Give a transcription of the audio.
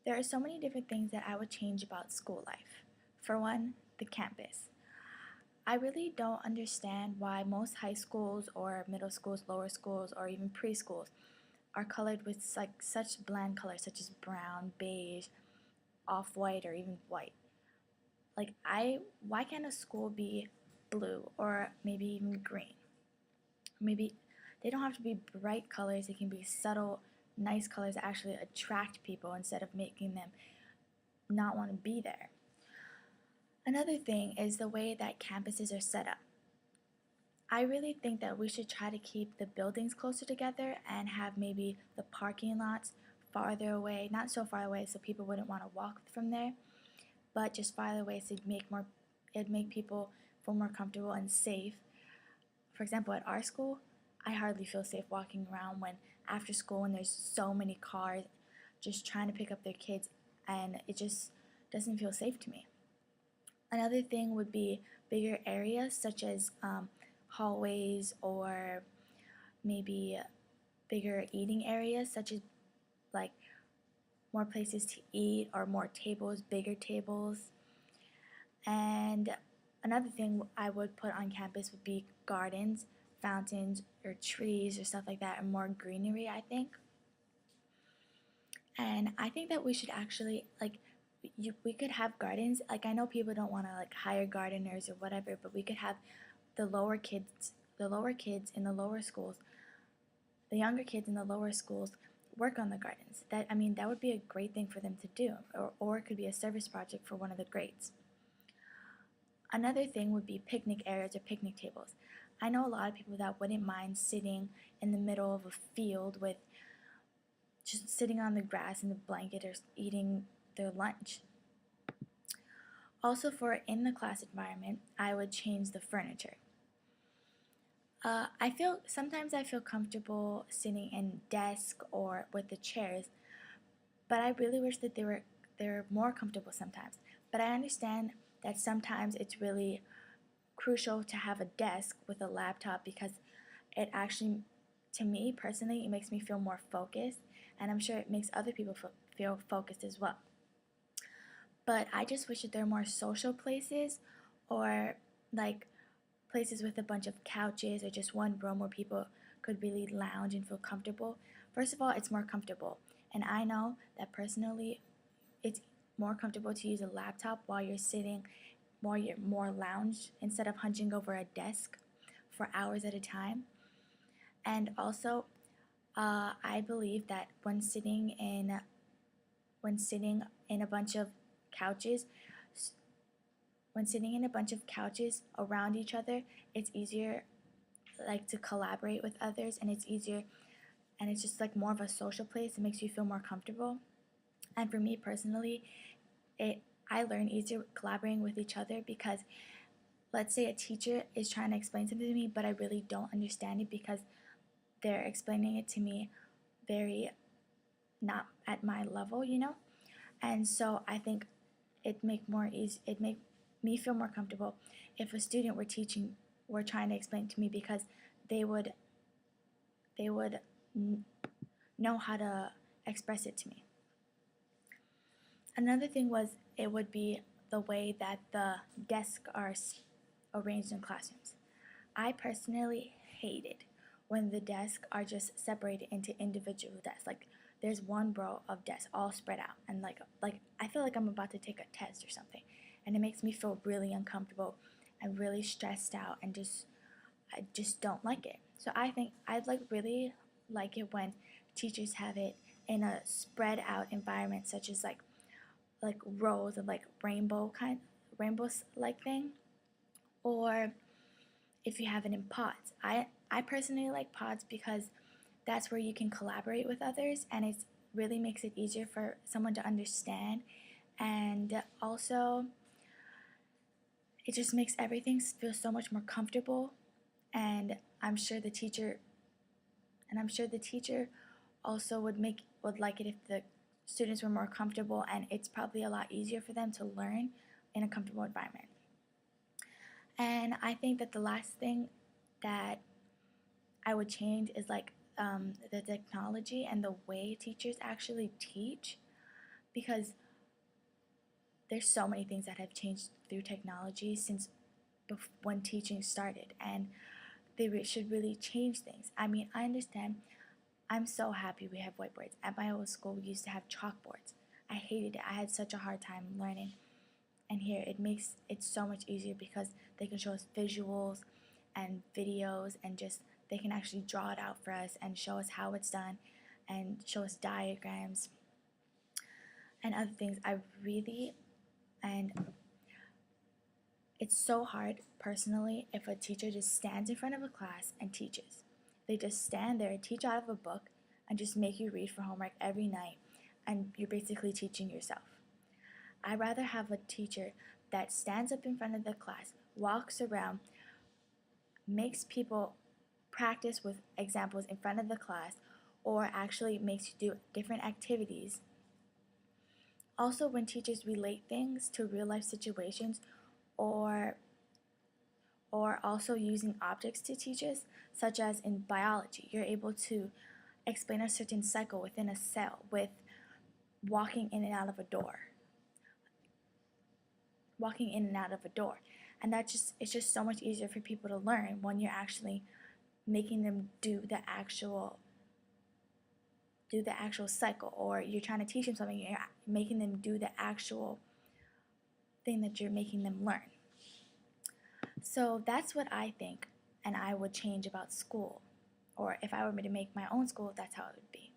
There are so many different things that I would change about school life. For one, the campus. I really don't understand why most high schools or middle schools, lower schools, or even preschools are colored with like such bland colors such as brown, beige, off-white, or even white. Like why can't a school be blue or maybe even green? Maybe they don't have to be bright colors, they can be subtle, nice colors that actually attract people instead of making them not want to be there. Another thing is the way that campuses are set up. I really think that we should try to keep the buildings closer together and have maybe the parking lots farther away, not so far away so people wouldn't want to walk from there, but just farther away so it'd make people feel more comfortable and safe. For example, at our school, I hardly feel safe walking around when after school when there's so many cars just trying to pick up their kids, and it just doesn't feel safe to me. Another thing would be bigger areas such as hallways or maybe bigger eating areas such as like more places to eat or more tables, bigger tables. And another thing I would put on campus would be gardens, fountains, or trees or stuff like that, and more greenery, I think. And I think that we should actually we could have gardens. Like I know people don't want to like hire gardeners or whatever, but we could have the lower kids in the lower schools, the younger kids in the lower schools work on the gardens. That would be a great thing for them to do, or it could be a service project for one of the grades. Another thing would be picnic areas or picnic tables. I know a lot of people that wouldn't mind sitting in the middle of a field with just sitting on the grass in the blanket or eating their lunch. Also, for in the class environment, I would change the furniture. I feel comfortable sitting in desk or with the chairs, but I really wish that they were more comfortable sometimes. But I understand that sometimes it's really crucial to have a desk with a laptop because it actually, to me personally, it makes me feel more focused, and I'm sure it makes other people feel focused as well. But I just wish that there were more social places or like places with a bunch of couches or just one room where people could really lounge and feel comfortable. First of all, it's more comfortable. And I know that personally, it's more comfortable to use a laptop while you're sitting more lounged instead of hunching over a desk for hours at a time. And also, I believe that when sitting in a bunch of couches, when sitting in a bunch of couches around each other, it's easier like to collaborate with others, and it's easier, and it's just like more of a social place. It makes you feel more comfortable. And for me personally, it I learn easier collaborating with each other because let's say a teacher is trying to explain something to me, but I really don't understand it because they're explaining it to me very not at my level. And so I think it make me feel more comfortable if a student were trying to explain to me because they would they would know how to express it to me. Another thing was it would be the way that the desks are arranged in classrooms. I personally hate it when the desks are just separated into individual desks. Like there's one row of desks all spread out, and like I feel like I'm about to take a test or something, and it makes me feel really uncomfortable and really stressed out, and I just don't like it. So I think I'd really like it when teachers have it in a spread out environment, such as like rows of like rainbows like thing, or if you have it in pods. I personally like pods because that's where you can collaborate with others, and it really makes it easier for someone to understand, and also it just makes everything feel so much more comfortable. And I'm sure the teacher also would like it if the students were more comfortable, and it's probably a lot easier for them to learn in a comfortable environment. And I think that the last thing that I would change is the technology and the way teachers actually teach because there's so many things that have changed through technology since when teaching started, and they should really change things. I mean, I understand. I'm so happy we have whiteboards. At my old school, we used to have chalkboards. I hated it. I had such a hard time learning. And here it makes it so much easier because they can show us visuals and videos, and just they can actually draw it out for us and show us how it's done and show us diagrams and other things. And it's so hard personally if a teacher just stands in front of a class and teaches. They just stand there, teach out of a book, and just make you read for homework every night, and you're basically teaching yourself. I'd rather have a teacher that stands up in front of the class, walks around, makes people practice with examples in front of the class, or actually makes you do different activities. Also, when teachers relate things to real life situations, or also using objects to teach us, such as in biology, you're able to explain a certain cycle within a cell with walking in and out of a door. Walking in and out of a door. And it's just so much easier for people to learn when you're actually making them do the actual cycle, or you're trying to teach them something, you're making them do the actual thing that you're making them learn. So that's what I think and I would change about school. Or if I were to make my own school, that's how it would be.